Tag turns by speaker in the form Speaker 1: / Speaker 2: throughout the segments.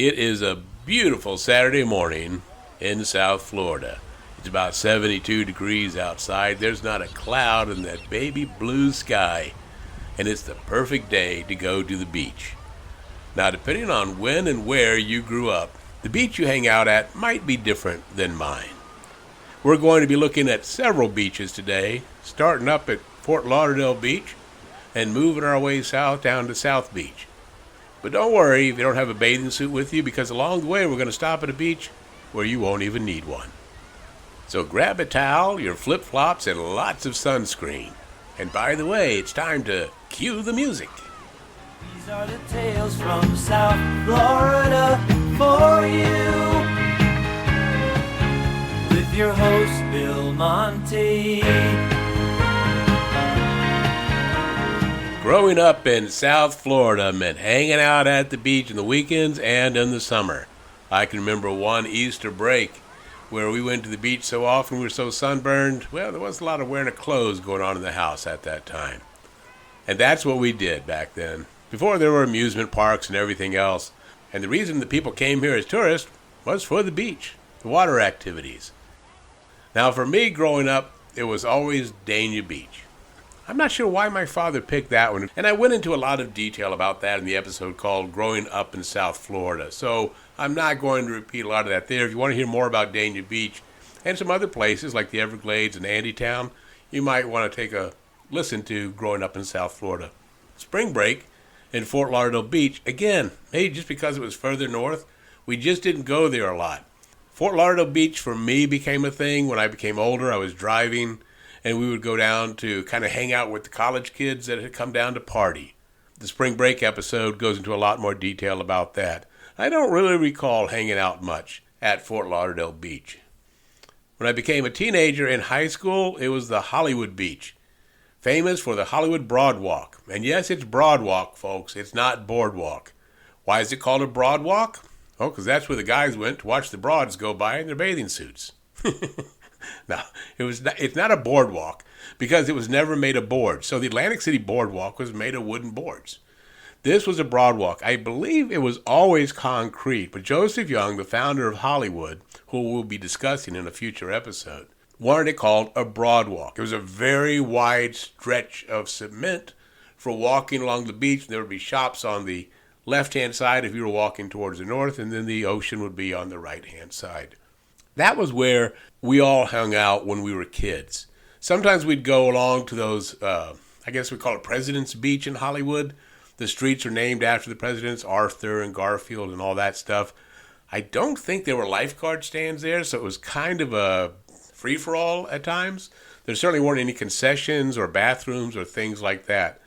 Speaker 1: It is a beautiful Saturday morning in South Florida. It's about 72 degrees outside. There's not a cloud in that baby blue sky. And it's the perfect day to go to the beach. Now, depending on when and where you grew up, the beach you hang out at might be different than mine. We're going to be looking at several beaches today, starting up at Fort Lauderdale Beach and moving our way south down to South Beach. But don't worry if you don't have a bathing suit with you, because along the way we're going to stop at a beach where you won't even need one. So grab a towel, your flip-flops, and lots of sunscreen. And by the way, it's time to cue the music.
Speaker 2: These are the tales from South Florida for you, with your host, Bill Monty.
Speaker 1: Growing up in South Florida meant hanging out at the beach in the weekends and in the summer. I can remember one Easter break where we went to the beach so often, we were so sunburned, well, there wasn't a lot of wearing of clothes going on in the house at that time. And that's what we did back then, before there were amusement parks and everything else. And the reason the people came here as tourists was for the beach, the water activities. Now for me growing up, it was always Dania Beach. I'm not sure why my father picked that one, and I went into a lot of detail about that in the episode called Growing Up in South Florida, so I'm not going to repeat a lot of that there. If you want to hear more about Dania Beach and some other places like the Everglades and Andytown, you might want to take a listen to Growing Up in South Florida. Spring break in Fort Lauderdale Beach, again, maybe just because it was further north, we just didn't go there a lot. Fort Lauderdale Beach for me became a thing when I became older. I was driving, and we would go down to kind of hang out with the college kids that had come down to party. The spring break episode goes into a lot more detail about that. I don't really recall hanging out much at Fort Lauderdale Beach. When I became a teenager in high school, it was the Hollywood Beach, famous for the Hollywood Broadwalk. And yes, it's Broadwalk, folks. It's not Boardwalk. Why is it called a Broadwalk? Oh, because that's where the guys went to watch the broads go by in their bathing suits. No, it's not a boardwalk because it was never made of board. So the Atlantic City Boardwalk was made of wooden boards. This was a broadwalk. I believe it was always concrete, but Joseph Young, the founder of Hollywood, who we'll be discussing in a future episode, wanted it called a broadwalk. It was a very wide stretch of cement for walking along the beach. There would be shops on the left-hand side if you were walking towards the north, and then the ocean would be on the right-hand side. That was where we all hung out when we were kids. Sometimes we'd go along to those, I guess we call it President's Beach in Hollywood. The streets are named after the presidents, Arthur and Garfield and all that stuff. I don't think there were lifeguard stands there, so it was kind of a free-for-all at times. There certainly weren't any concessions or bathrooms or things like that.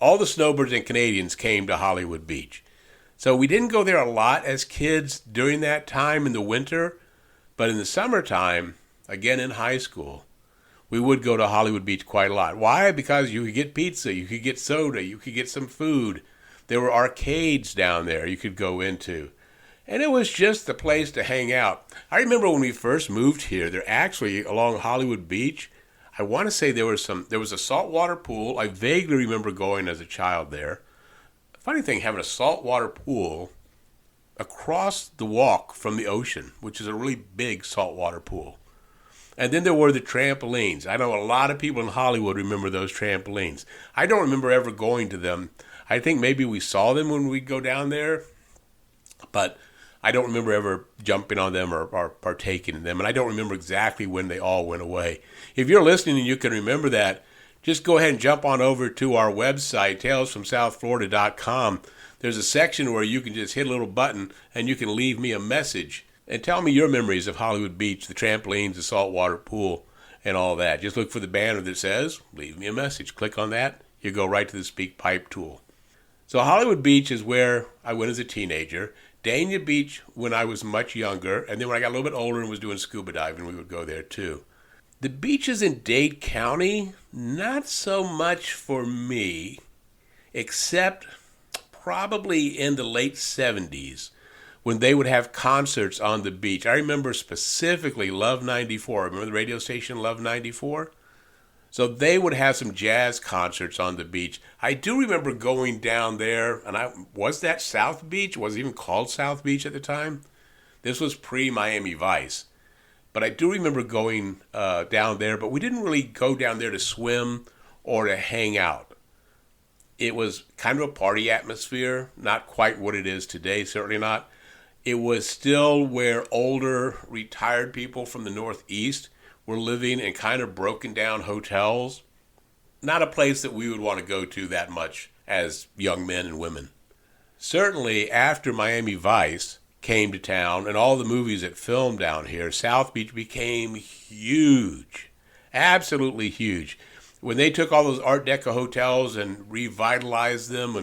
Speaker 1: All the snowbirds and Canadians came to Hollywood Beach. So we didn't go there a lot as kids during that time in the winter, but in the summertime, again in high school, we would go to Hollywood Beach quite a lot. Why? Because you could get pizza, you could get soda, you could get some food. There were arcades down there you could go into. And it was just the place to hang out. I remember when we first moved here, there actually, along Hollywood Beach, I want to say there was a saltwater pool. I vaguely remember going as a child there. Funny thing, having a saltwater pool across the walk from the ocean, which is a really big saltwater pool. And then there were the trampolines. I know a lot of people in Hollywood remember those trampolines. I don't remember ever going to them. I think maybe we saw them when we'd go down there, but I don't remember ever jumping on them or partaking in them. And I don't remember exactly when they all went away. If you're listening and you can remember that, just go ahead and jump on over to our website, talesfromsouthflorida.com. There's a section where you can just hit a little button and you can leave me a message and tell me your memories of Hollywood Beach, the trampolines, the saltwater pool, and all that. Just look for the banner that says, leave me a message. Click on that. You go right to the Speak Pipe tool. So Hollywood Beach is where I went as a teenager. Dania Beach when I was much younger. And then when I got a little bit older and was doing scuba diving, we would go there too. The beaches in Dade County, not so much for me, except probably in the late 70s when they would have concerts on the beach. I remember specifically Love 94. Remember the radio station Love 94? So they would have some jazz concerts on the beach. I do remember going down there, and was that South Beach? Was it even called South Beach at the time? This was pre-Miami Vice. But I do remember going down there, but we didn't really go down there to swim or to hang out. It was kind of a party atmosphere, not quite what it is today, certainly not. It was still where older, retired people from the Northeast were living in kind of broken down hotels. Not a place that we would want to go to that much as young men and women. Certainly after Miami Vice came to town and all the movies that filmed down here, South Beach became huge. Absolutely huge. When they took all those Art Deco hotels and revitalized them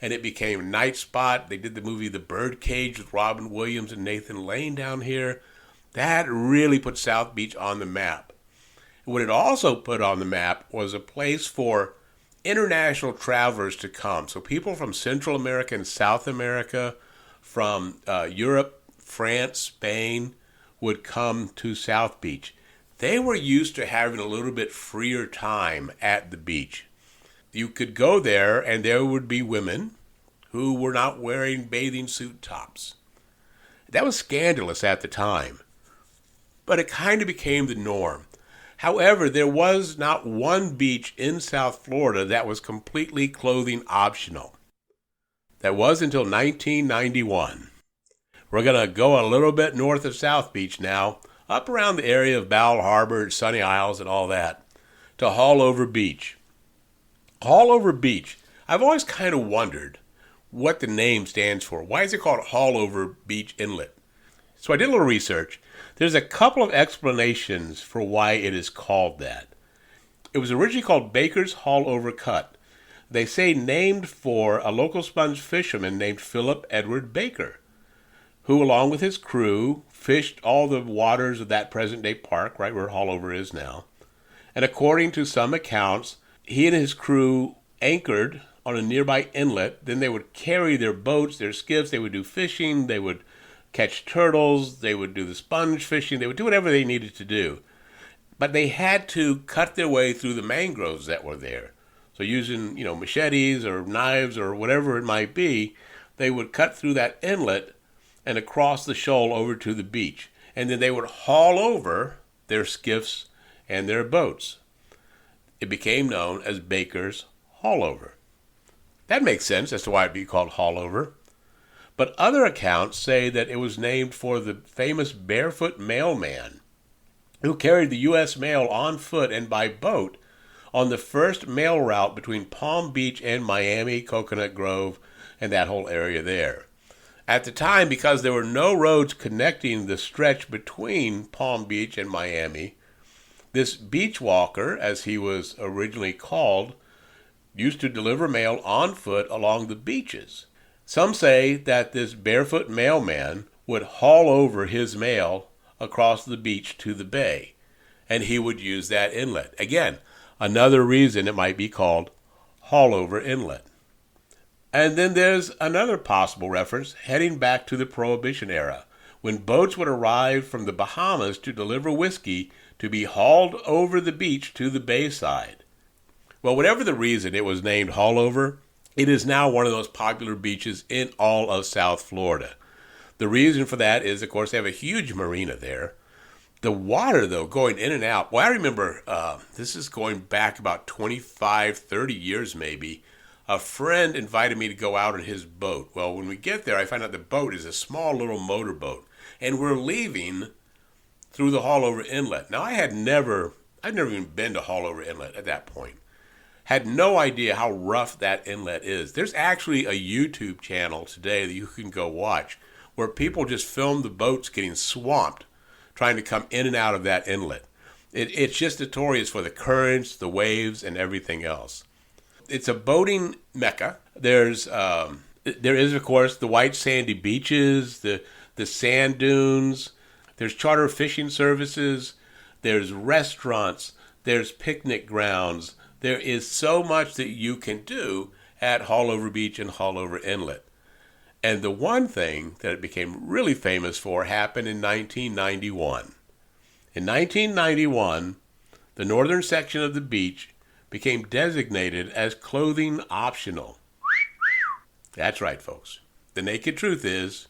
Speaker 1: and it became a night spot, they did the movie The Birdcage with Robin Williams and Nathan Lane down here. That really put South Beach on the map. What it also put on the map was a place for international travelers to come. So people from Central America and South America, from Europe, France, Spain, would come to South Beach. They were used to having a little bit freer time at the beach. You could go there and there would be women who were not wearing bathing suit tops. That was scandalous at the time, but it kind of became the norm. However, there was not one beach in South Florida that was completely clothing optional. That was until 1991. We're going to go a little bit north of South Beach now, up around the area of Bal Harbor, Sunny Isles, and all that, to Haulover Beach. Haulover Beach, I've always kind of wondered what the name stands for. Why is it called Haulover Beach Inlet? So I did a little research. There's a couple of explanations for why it is called that. It was originally called Baker's Haulover Cut. They say named for a local sponge fisherman named Philip Edward Baker, who along with his crew fished all the waters of that present-day park, right where Haulover is now. And according to some accounts, he and his crew anchored on a nearby inlet. Then they would carry their boats, their skiffs, they would do fishing, they would catch turtles, they would do the sponge fishing, they would do whatever they needed to do. But they had to cut their way through the mangroves that were there. So using, machetes or knives or whatever it might be, they would cut through that inlet and across the shoal over to the beach. And then they would haul over their skiffs and their boats. It became known as Baker's Haulover. That makes sense as to why it'd be called Haulover. But other accounts say that it was named for the famous barefoot mailman who carried the U.S. mail on foot and by boat on the first mail route between Palm Beach and Miami, Coconut Grove, and that whole area there. At the time, because there were no roads connecting the stretch between Palm Beach and Miami, this beach walker, as he was originally called, used to deliver mail on foot along the beaches. Some say that this barefoot mailman would haul over his mail across the beach to the bay, and he would use that inlet. Again, another reason it might be called Haulover Inlet. And then there's another possible reference heading back to the Prohibition era, when boats would arrive from the Bahamas to deliver whiskey to be hauled over the beach to the bayside. Well, whatever the reason it was named Haulover, it is now one of the most popular beaches in all of South Florida. The reason for that is, of course, they have a huge marina there. The water, though, going in and out. Well, I remember, this is going back about 25, 30 years maybe. A friend invited me to go out in his boat. Well, when we get there, I find out the boat is a small little motorboat. And we're leaving through the Haulover Inlet. Now, I'd never even been to Haulover Inlet at that point. Had no idea how rough that inlet is. There's actually a YouTube channel today that you can go watch where people just film the boats getting swamped trying to come in and out of that inlet. It's just notorious for the currents, the waves, and everything else. It's a boating mecca. There is, of course, the white sandy beaches, the sand dunes. There's charter fishing services. There's restaurants. There's picnic grounds. There is so much that you can do at Haulover Beach and Haulover Inlet. And the one thing that it became really famous for happened in 1991. In 1991, the northern section of the beach became designated as clothing optional. That's right, folks. The naked truth is,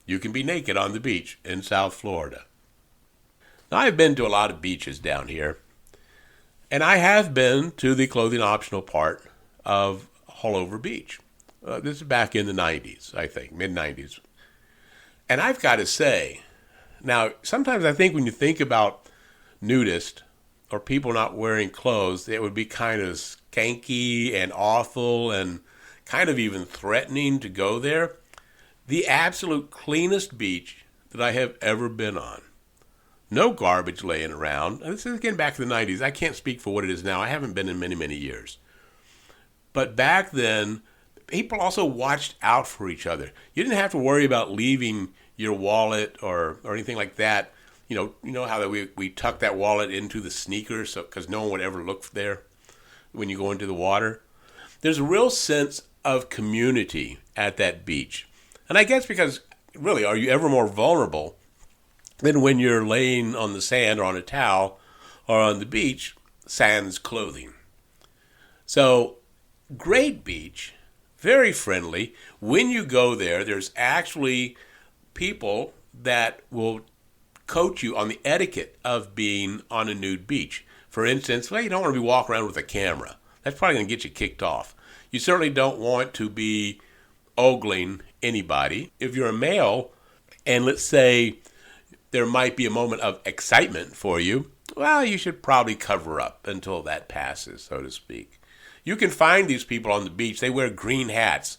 Speaker 1: you can be naked on the beach in South Florida. Now, I've been to a lot of beaches down here, and I have been to the clothing optional part of Haulover Beach. This is back in the 90s, I think, mid-90s. And I've got to say, now, sometimes I think when you think about nudists or people not wearing clothes, it would be kind of skanky and awful and kind of even threatening to go there. The absolute cleanest beach that I have ever been on. No garbage laying around. This is again back in the 90s. I can't speak for what it is now. I haven't been in many, many years. But back then, people also watched out for each other. You didn't have to worry about leaving your wallet or anything like that. You know how that we tuck that wallet into the sneakers because no one would ever look there when you go into the water. There's a real sense of community at that beach. And I guess because, really, are you ever more vulnerable than when you're laying on the sand or on a towel or on the beach, sans clothing? So, great beach, very friendly. When you go there, there's actually people that will coach you on the etiquette of being on a nude beach. For instance, you don't want to be walking around with a camera. That's probably going to get you kicked off. You certainly don't want to be ogling anybody. If you're a male, and let's say there might be a moment of excitement for you, well, you should probably cover up until that passes, so to speak. You can find these people on the beach. They wear green hats,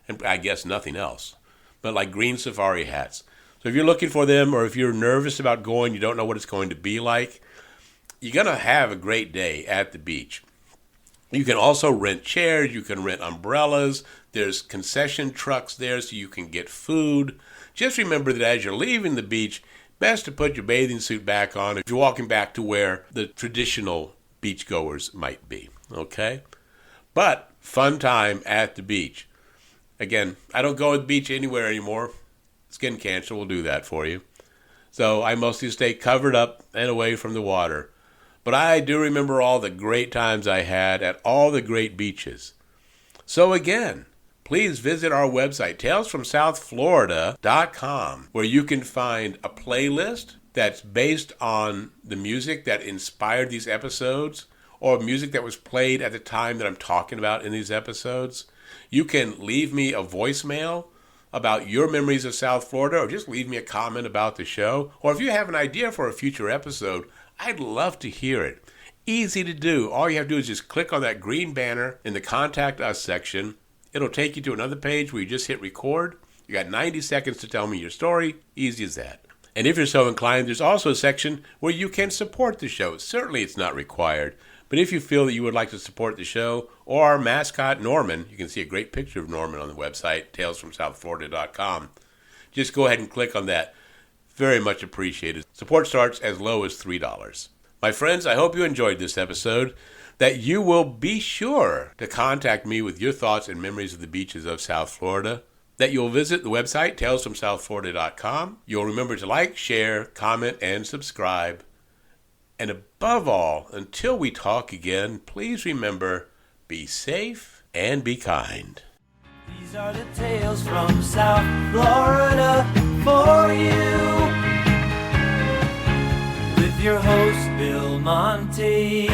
Speaker 1: and I guess nothing else, but like green safari hats. So if you're looking for them, or if you're nervous about going, you don't know what it's going to be like, you're going to have a great day at the beach. You can also rent chairs. You can rent umbrellas. There's concession trucks there so you can get food. Just remember that as you're leaving the beach, best to put your bathing suit back on if you're walking back to where the traditional beachgoers might be, okay? But fun time at the beach. Again, I don't go to the beach anywhere anymore. Skin cancer will do that for you. So I mostly stay covered up and away from the water. But I do remember all the great times I had at all the great beaches. So again, please visit our website, talesfromsouthflorida.com, where you can find a playlist that's based on the music that inspired these episodes or music that was played at the time that I'm talking about in these episodes. You can leave me a voicemail about your memories of South Florida, or just leave me a comment about the show. Or if you have an idea for a future episode, I'd love to hear it. Easy to do. All you have to do is just click on that green banner in the Contact Us section. It'll take you to another page where you just hit record. You got 90 seconds to tell me your story. Easy as that. And if you're so inclined, there's also a section where you can support the show. Certainly it's not required, but if you feel that you would like to support the show or our mascot, Norman, you can see a great picture of Norman on the website, talesfromsouthflorida.com. Just go ahead and click on that. Very much appreciated. Support starts as low as $3. My friends, I hope you enjoyed this episode, that you will be sure to contact me with your thoughts and memories of the beaches of South Florida, that you'll visit the website, talesfromsouthflorida.com. You'll remember to like, share, comment, and subscribe. And above all, until we talk again, please remember, be safe and be kind.
Speaker 2: These are the tales from South Florida for you, with your host, Bill Monty.